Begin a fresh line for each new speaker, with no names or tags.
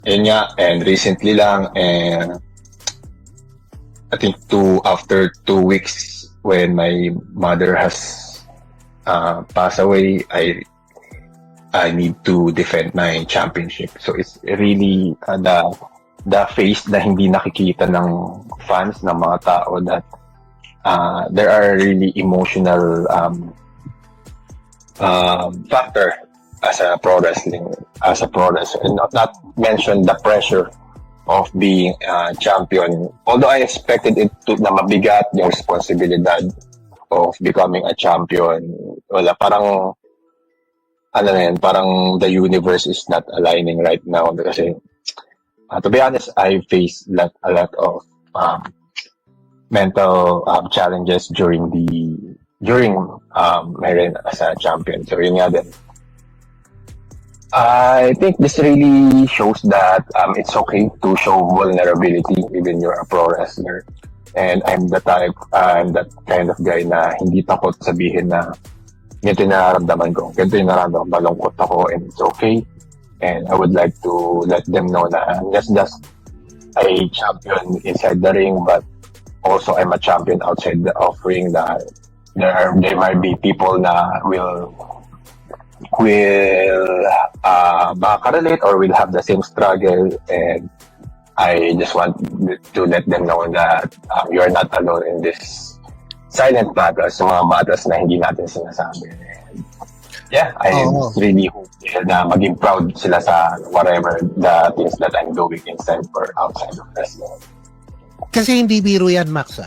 Yun nga, and recently lang, and I think after 2 weeks when my mother has passed away, I need to defend my championship. So it's really the face na hindi nakikita ng fans, ng mga tao, that there are really emotional factor as a pro wrestling, and not mention the pressure of being champion. Although I expected it to na mabigat yung responsibilidad of becoming a champion, wala, parang ano na yun, parang the universe is not aligning right now kasi to be honest, I faced a lot of mental challenges during my reign as a champion. So yun nga din. I think this really shows that it's okay to show vulnerability even you're a pro wrestler. And I'm that kind of guy na hindi takot sabihin na ganito yung nararamdaman ko, ganito yung nararamdaman, malungkot ako, and it's okay. And I would like to let them know na I'm just a champion inside the ring, but also I'm a champion outside of ring. That there might be people na will makakarelate or will have the same struggle, and I just want to let them know that you are not alone in this silent battles, mga battles na hindi natin sinasabi. And yeah, I really hope na maging proud sila sa whatever the things that I'm doing inside or outside of wrestling.
Kasi hindi biro yan, Max,